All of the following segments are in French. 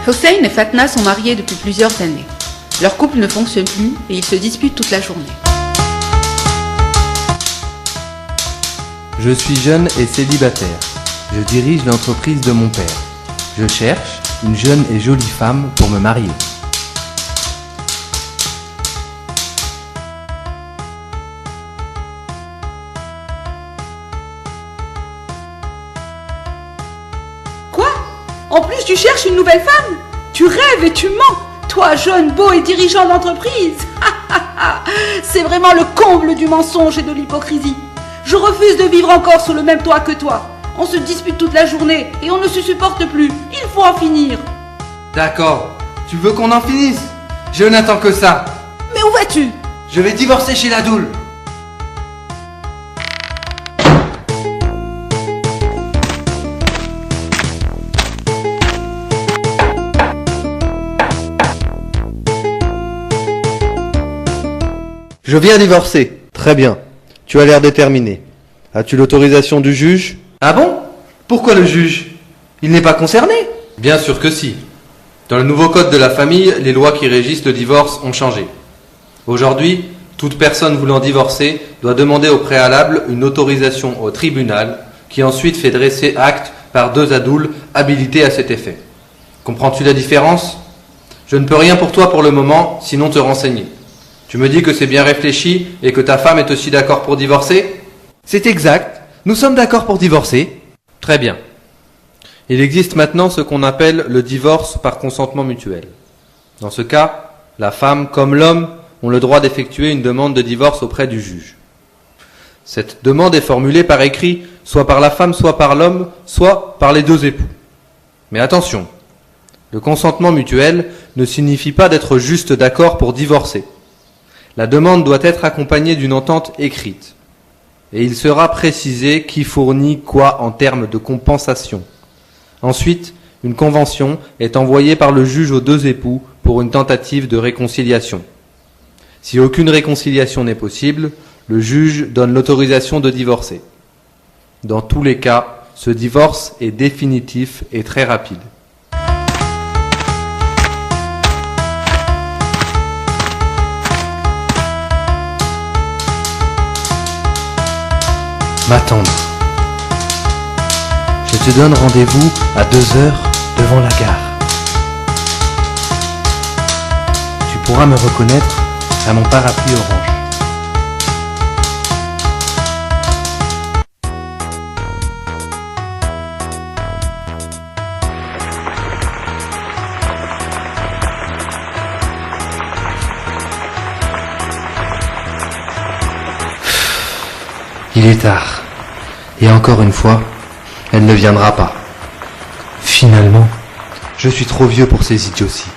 Hossein et Fatna sont mariés depuis plusieurs années. Leur couple ne fonctionne plus et ils se disputent toute la journée. Je suis jeune et célibataire. Je dirige l'entreprise de mon père. Je cherche une jeune et jolie femme pour me marier. Quoi? En plus, tu cherches une nouvelle femme? Tu rêves et tu mens. Toi, jeune, beau et dirigeant d'entreprise. C'est vraiment le comble du mensonge et de l'hypocrisie. Je refuse de vivre encore sous le même toit que toi. On se dispute toute la journée et on ne se supporte plus. Il faut en finir. D'accord. Tu veux qu'on en finisse? Je n'attends que ça. Mais où vas-tu? Je vais divorcer chez la doule. Je viens divorcer. Très bien. Tu as l'air déterminé. As-tu l'autorisation du juge? Ah bon? Pourquoi le juge? Il n'est pas concerné? Bien sûr que si. Dans le nouveau code de la famille, les lois qui régissent le divorce ont changé. Aujourd'hui, toute personne voulant divorcer doit demander au préalable une autorisation au tribunal qui ensuite fait dresser acte par 2 adoules habilités à cet effet. Comprends-tu la différence? Je ne peux rien pour toi pour le moment, sinon te renseigner. Tu me dis que c'est bien réfléchi et que ta femme est aussi d'accord pour divorcer? C'est exact. Nous sommes d'accord pour divorcer. Très bien. Il existe maintenant ce qu'on appelle le divorce par consentement mutuel. Dans ce cas, la femme comme l'homme ont le droit d'effectuer une demande de divorce auprès du juge. Cette demande est formulée par écrit, soit par la femme, soit par l'homme, soit par les 2 époux. Mais attention, le consentement mutuel ne signifie pas d'être juste d'accord pour divorcer. La demande doit être accompagnée d'une entente écrite. Et il sera précisé qui fournit quoi en termes de compensation. Ensuite, une convention est envoyée par le juge aux 2 époux pour une tentative de réconciliation. Si aucune réconciliation n'est possible, le juge donne l'autorisation de divorcer. Dans tous les cas, ce divorce est définitif et très rapide. M'attendre. Je te donne rendez-vous à 2h devant la gare. Tu pourras me reconnaître à mon parapluie orange. Il est tard. Et encore une fois, elle ne viendra pas. Finalement, je suis trop vieux pour ces idioties.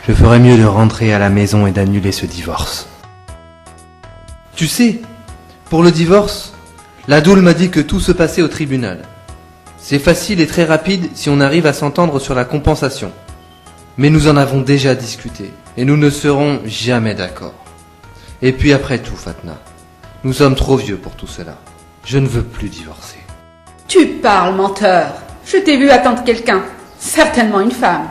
Je ferais mieux de rentrer à la maison et d'annuler ce divorce. Tu sais, pour le divorce, la doule m'a dit que tout se passait au tribunal. C'est facile et très rapide si on arrive à s'entendre sur la compensation. Mais nous en avons déjà discuté et nous ne serons jamais d'accord. Et puis après tout, Fatna, nous sommes trop vieux pour tout cela. Je ne veux plus divorcer. Tu parles, menteur. Je t'ai vu attendre quelqu'un. Certainement une femme.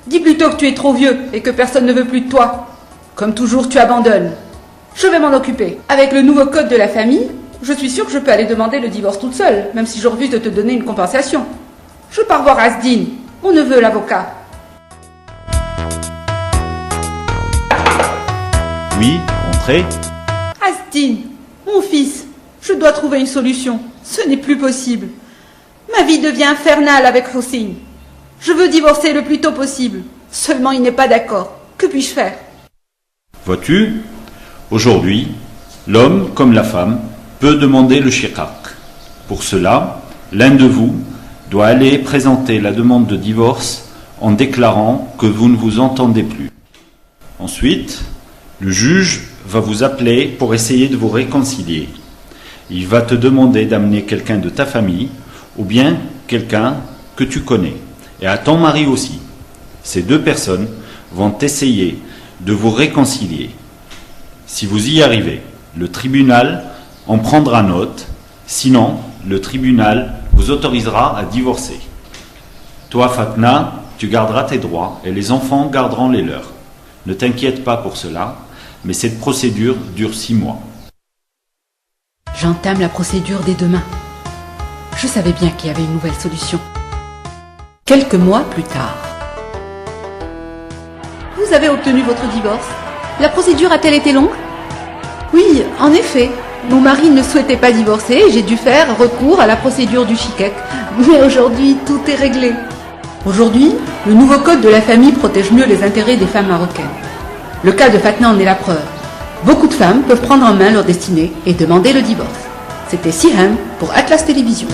Dis plutôt que tu es trop vieux et que personne ne veut plus de toi. Comme toujours, tu abandonnes. Je vais m'en occuper. Avec le nouveau code de la famille, je suis sûre que je peux aller demander le divorce toute seule, même si je refuse de te donner une compensation. Je pars voir Asdin, mon neveu l'avocat. Oui, entrez. Asdin, mon fils, je dois trouver une solution. Ce n'est plus possible. Ma vie devient infernale avec Hossein. Je veux divorcer le plus tôt possible. Seulement il n'est pas d'accord. Que puis-je faire? Vois-tu, aujourd'hui, l'homme comme la femme peut demander le shiqaq. Pour cela, l'un de vous doit aller présenter la demande de divorce en déclarant que vous ne vous entendez plus. Ensuite, le juge va vous appeler pour essayer de vous réconcilier. Il va te demander d'amener quelqu'un de ta famille ou bien quelqu'un que tu connais. Et à ton mari aussi. Ces 2 personnes vont essayer de vous réconcilier. Si vous y arrivez, le tribunal en prendra note. Sinon, le tribunal vous autorisera à divorcer. Toi, Fatna, tu garderas tes droits et les enfants garderont les leurs. Ne t'inquiète pas pour cela, mais cette procédure dure 6 mois. J'entame la procédure dès demain. Je savais bien qu'il y avait une nouvelle solution. Quelques mois plus tard. Vous avez obtenu votre divorce. La procédure a-t-elle été longue? Oui, en effet. Mon mari ne souhaitait pas divorcer et j'ai dû faire recours à la procédure du shikek. Mais aujourd'hui, tout est réglé. Aujourd'hui, le nouveau code de la famille protège mieux les intérêts des femmes marocaines. Le cas de Fatna en est la preuve. Beaucoup de femmes peuvent prendre en main leur destinée et demander le divorce. C'était Siham pour Atlas Télévision.